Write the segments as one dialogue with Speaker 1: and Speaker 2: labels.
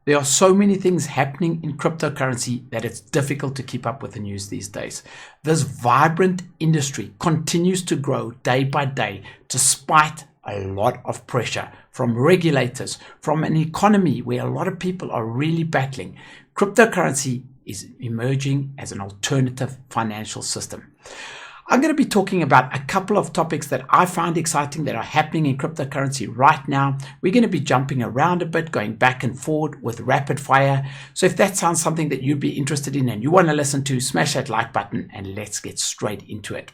Speaker 1: There are so many things happening in cryptocurrency that it's difficult to keep up with the news these days. This vibrant industry continues to grow day by day despite a lot of pressure from regulators, from an economy where a lot of people are really battling. Cryptocurrency is emerging as an alternative financial system. I'm going to be talking about a couple of topics that I find exciting that are happening in cryptocurrency right now. We're going to be jumping around a bit, going back and forward with rapid fire. So if that sounds something that you'd be interested in and you want to listen to, smash that like button and let's get straight into it.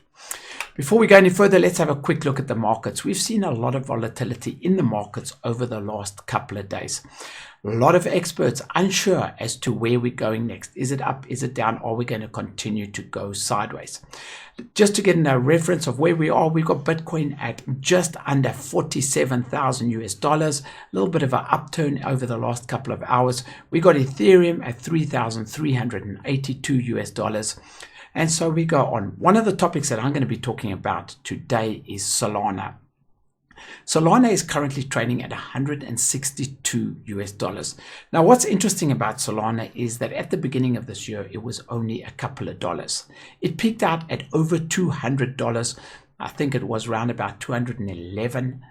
Speaker 1: Before we go any further, let's have a quick look at the markets. We've seen a lot of volatility in the markets over the last couple of days. A lot of experts unsure as to where we're going next. Is it up? Is it down? Are we going to continue to go sideways? Just to get a reference of where we are, we've got Bitcoin at just under 47,000 US dollars. A little bit of an upturn over the last couple of hours. We got Ethereum at 3,382 US dollars. And so we go on. One of the topics that I'm going to be talking about today is Solana. Solana is currently trading at 162 US dollars. Now, what's interesting about Solana is that at the beginning of this year, it was only a couple of dollars. It peaked out at over $200. I think it was around about 211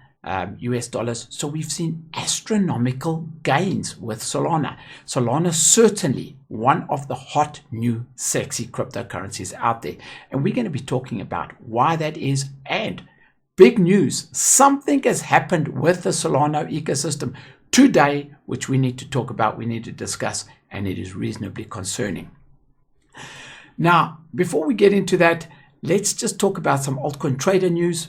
Speaker 1: US dollars. So we've seen astronomical gains with Solana. Solana is certainly one of the hot, new, sexy cryptocurrencies out there. And we're going to be talking about why that is. And big news, something has happened with the Solana ecosystem today, which we need to talk about, we need to discuss, and it is reasonably concerning. Now, before we get into that, let's just talk about some altcoin trader news.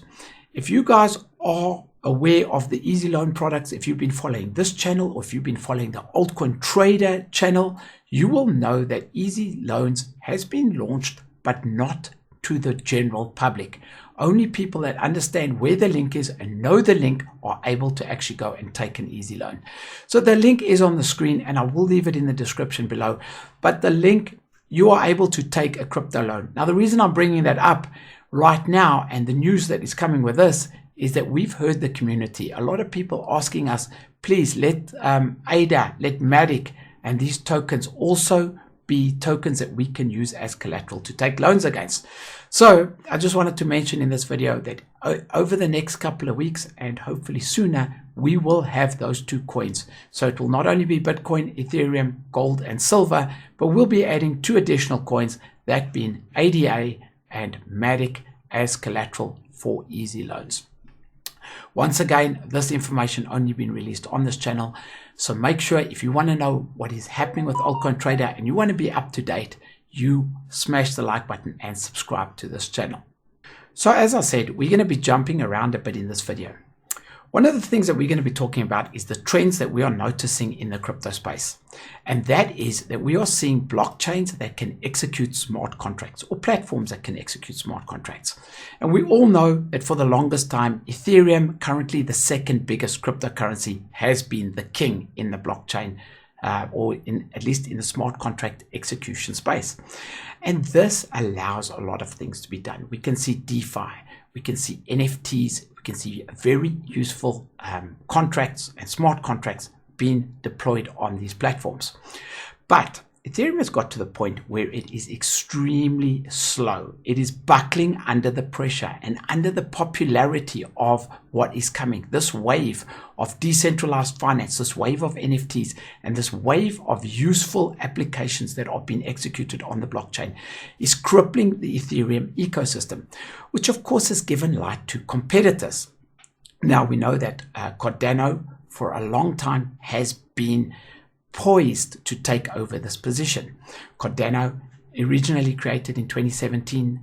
Speaker 1: If you guys are aware of the easy loan products, if you've been following this channel or if you've been following the altcoin trader channel, you will know that easy loans has been launched, but not to the general public. Only people that understand where the link is and know the link are able to actually go and take an easy loan. So the link is on the screen and I will leave it in the description below. But the link, you are able to take a crypto loan. Now, the reason I'm bringing that up right now and the news that is coming with this is that we've heard the community. A lot of people asking us, please let ADA, let Matic and these tokens also be tokens that we can use as collateral to take loans against. So I just wanted to mention in this video that over the next couple of weeks and hopefully sooner, we will have those two coins. So it will not only be Bitcoin, Ethereum, gold and silver, but we'll be adding two additional coins, that being ADA and Matic as collateral for easy loans. Once again, this information only been released on this channel. So make sure if you want to know what is happening with Altcoin Trader and you want to be up to date, you smash the like button and subscribe to this channel. So as I said, we're going to be jumping around a bit in this video. One of the things that we're going to be talking about is the trends that we are noticing in the crypto space. And that is that we are seeing blockchains that can execute smart contracts or platforms that can execute smart contracts. And we all know that for the longest time, Ethereum, currently the second biggest cryptocurrency, has been the king in the blockchain or at least in the smart contract execution space. And this allows a lot of things to be done. We can see DeFi, we can see NFTs, we can see very useful contracts and smart contracts being deployed on these platforms. But Ethereum has got to the point where it is extremely slow. It is buckling under the pressure and under the popularity of what is coming. This wave of decentralized finance, this wave of NFTs, and this wave of useful applications that are being executed on the blockchain is crippling the Ethereum ecosystem, which of course has given light to competitors. Now we know that Cardano for a long time has been poised to take over this position. Cardano, originally created in 2017,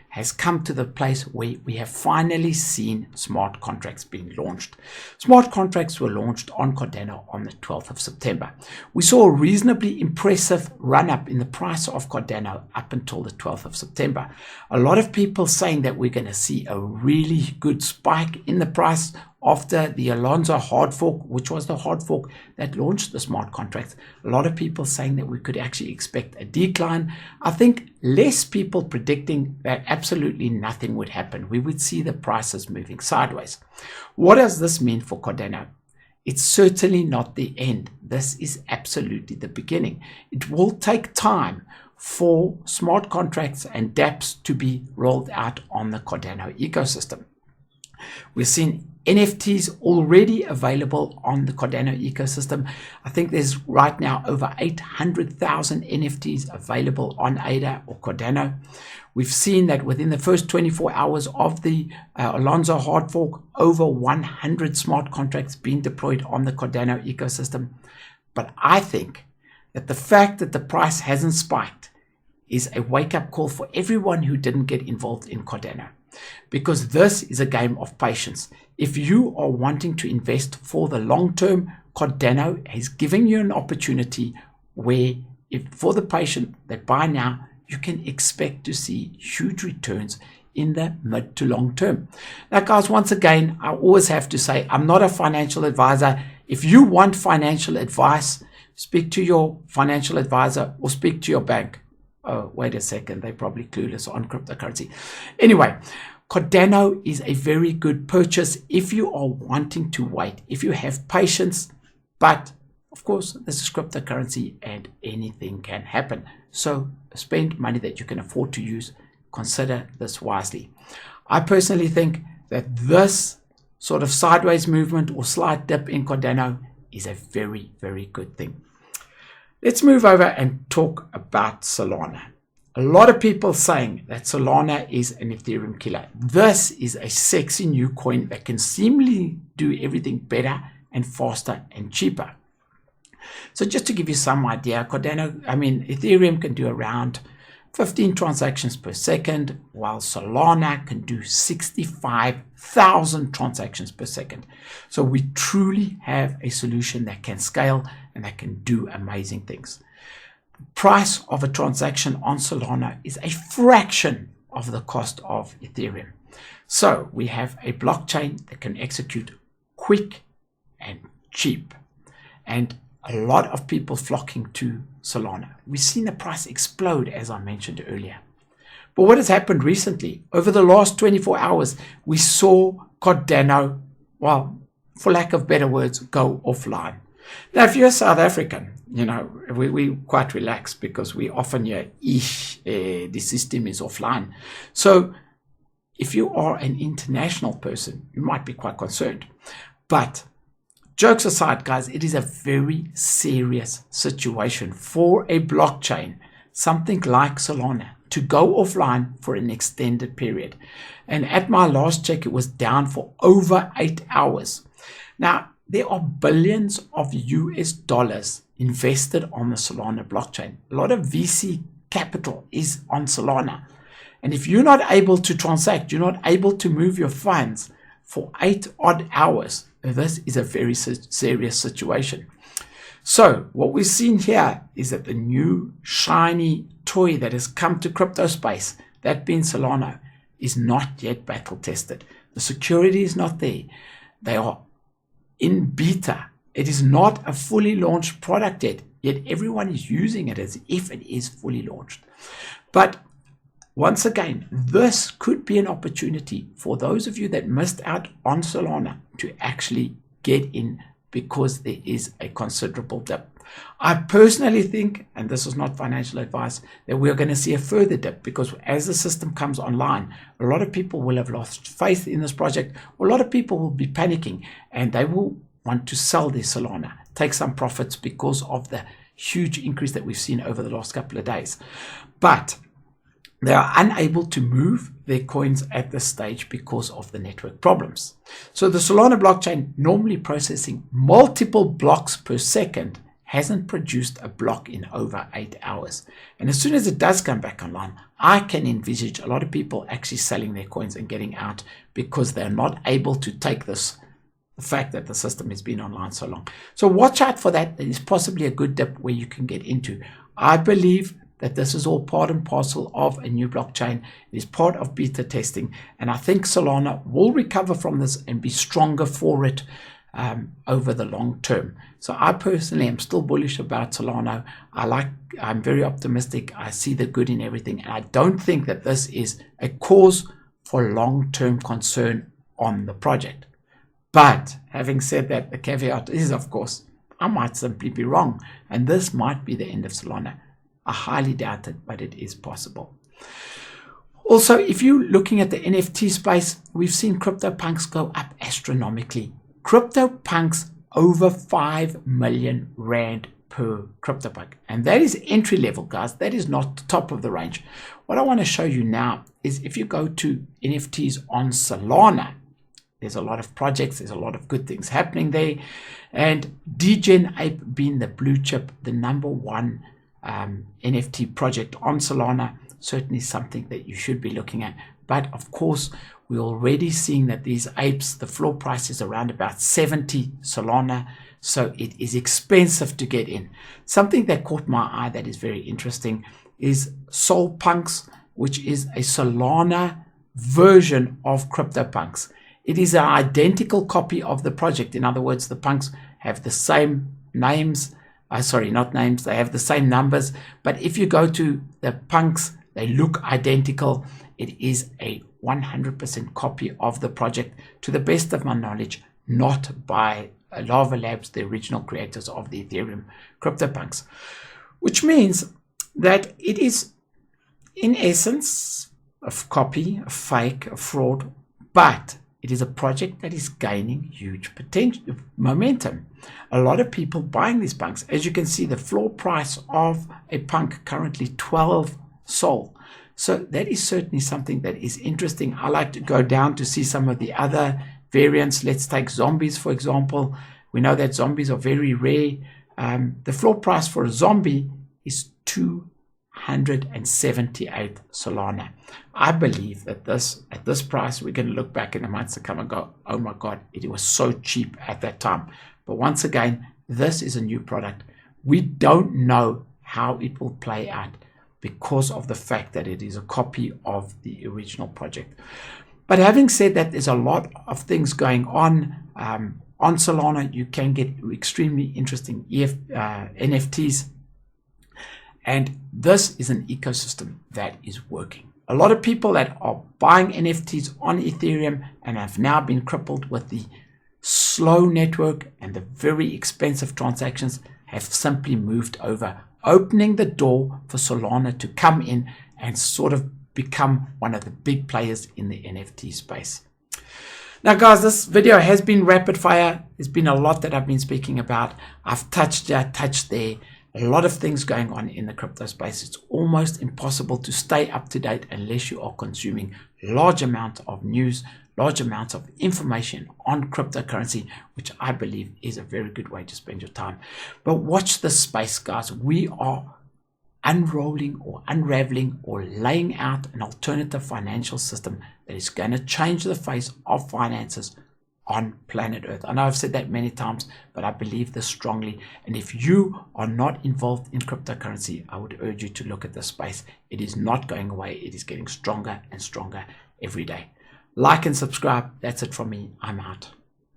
Speaker 1: has come to the place where we have finally seen smart contracts being launched. Smart contracts were launched on Cardano on the 12th of September. We saw a reasonably impressive run-up in the price of Cardano up until the 12th of September. A lot of people saying that we're going to see a really good spike in the price after the Alonzo hard fork, which was the hard fork that launched the smart contracts. A lot of people saying that we could actually expect a decline. I think less people predicting that absolutely nothing would happen. We would see the prices moving sideways. What does this mean for Cardano? it's certainly not the end. This is absolutely the beginning. It will take time for smart contracts and dApps to be rolled out on the Cardano ecosystem. We've seen NFTs already available on the Cardano ecosystem. I think there's right now over 800,000 NFTs available on ADA or Cardano. We've seen that within the first 24 hours of the Alonzo hard fork, over 100 smart contracts being deployed on the Cardano ecosystem. But I think that the fact that the price hasn't spiked is a wake-up call for everyone who didn't get involved in Cardano. Because this is a game of patience. If you are wanting to invest for the long term, Cardano is giving you an opportunity where, if for the patient that buy now, you can expect to see huge returns in the mid to long term. Now, guys, once again, I always have to say, I'm not a financial advisor. If you want financial advice, speak to your financial advisor or speak to your bank. Oh, wait a second. They're probably clueless on cryptocurrency. Anyway, Cardano is a very good purchase if you are wanting to wait, if you have patience. But of course, this is cryptocurrency and anything can happen. So spend money that you can afford to use. Consider this wisely. I personally think that this sort of sideways movement or slight dip in Cardano is a very, very good thing. Let's move over and talk about Solana. A lot of people saying that Solana is an Ethereum killer. This is a sexy new coin that can seemingly do everything better and faster and cheaper. So just to give you some idea, Ethereum can do around 15 transactions per second, while Solana can do 65,000 transactions per second. So we truly have a solution that can scale and that can do amazing things. The price of a transaction on Solana is a fraction of the cost of Ethereum. So we have a blockchain that can execute quick and cheap, and a lot of people flocking to Solana. We've seen the price explode, as I mentioned earlier. But what has happened recently? Over the last 24 hours, we saw Cardano, well, for lack of better words, go offline. Now, if you're South African, we quite relaxed because we often hear, the system is offline. So if you are an international person, you might be quite concerned. But jokes aside, guys, it is a very serious situation for a blockchain, something like Solana, to go offline for an extended period. And at my last check, it was down for over 8 hours. Now, there are billions of US dollars invested on the Solana blockchain. A lot of VC capital is on Solana. And if you're not able to transact, you're not able to move your funds for 8 odd hours, this is a very serious situation. So what we've seen here is that the new shiny toy that has come to crypto space, that being Solana, is not yet battle tested. The security is not there. They are in beta. It is not a fully launched product yet everyone is using it as if it is fully launched. But once again, this could be an opportunity for those of you that missed out on Solana to actually get in, because there is a considerable dip. I personally think, and this is not financial advice, that we're going to see a further dip, because as the system comes online, a lot of people will have lost faith in this project. A lot of people will be panicking and they will want to sell their Solana, take some profits because of the huge increase that we've seen over the last couple of days. But they are unable to move their coins at this stage because of the network problems. So the Solana blockchain, normally processing multiple blocks per second, hasn't produced a block in over 8 hours. And as soon as it does come back online, I can envisage a lot of people actually selling their coins and getting out because they're not able to take this, the fact that the system has been online so long. So watch out for that. There is possibly a good dip where you can get into. I believe that this is all part and parcel of a new blockchain. It is part of beta testing. And I think Solana will recover from this and be stronger for it over the long term. So I personally am still bullish about Solana. I'm very optimistic. I see the good in everything. And I don't think that this is a cause for long-term concern on the project. But having said that, the caveat is, of course, I might simply be wrong, and this might be the end of Solana. I highly doubt it, but it is possible. Also, if you're looking at the NFT space, we've seen CryptoPunks go up astronomically. CryptoPunks over 5 million Rand per CryptoPunk. And that is entry level, guys. That is not the top of the range. What I want to show you now is if you go to NFTs on Solana, there's a lot of projects, there's a lot of good things happening there. And Degen Ape being the blue chip, the #1 NFT project on Solana, certainly something that you should be looking at. But of course, we're already seeing that these apes, the floor price is around about 70 Solana. So it is expensive to get in. Something that caught my eye that is very interesting is SolPunks, which is a Solana version of CryptoPunks. It is an identical copy of the project. In other words, the punks have the same names. Sorry, not names. They have the same numbers. But if you go to the punks, they look identical. It is a 100% copy of the project, to the best of my knowledge, not by Lava Labs, the original creators of the Ethereum CryptoPunks, which means that it is, in essence, a copy, a fake, a fraud, but it is a project that is gaining huge potential momentum. A lot of people buying these punks. As you can see, the floor price of a punk currently 12 Sol. So that is certainly something that is interesting. I like to go down to see some of the other variants. Let's take zombies, for example. We know that zombies are very rare. The floor price for a zombie is 278 Solana. I believe that at this price, we're going to look back in the months to come and go, oh my God, it was so cheap at that time. But once again, this is a new product. We don't know how it will play out because of the fact that it is a copy of the original project. But having said that, there's a lot of things going on. On Solana, you can get extremely interesting NFTs. And this is an ecosystem that is working. A lot of people that are buying NFTs on Ethereum and have now been crippled with the slow network and the very expensive transactions have simply moved over, opening the door for Solana to come in and sort of become one of the big players in the NFT space. Now, guys, this video has been rapid fire. There's been a lot that I've been speaking about. I've touched there, touched there. A lot of things going on in the crypto space. It's almost impossible to stay up to date unless you are consuming large amounts of news, large amounts of information on cryptocurrency, which I believe is a very good way to spend your time. But watch this space, guys. We are unrolling or unraveling or laying out an alternative financial system that is going to change the face of finances on planet Earth. I know I've said that many times, but I believe this strongly. And if you are not involved in cryptocurrency, I would urge you to look at this space. It is not going away. It is getting stronger and stronger every day. Like and subscribe. That's it from me. I'm out.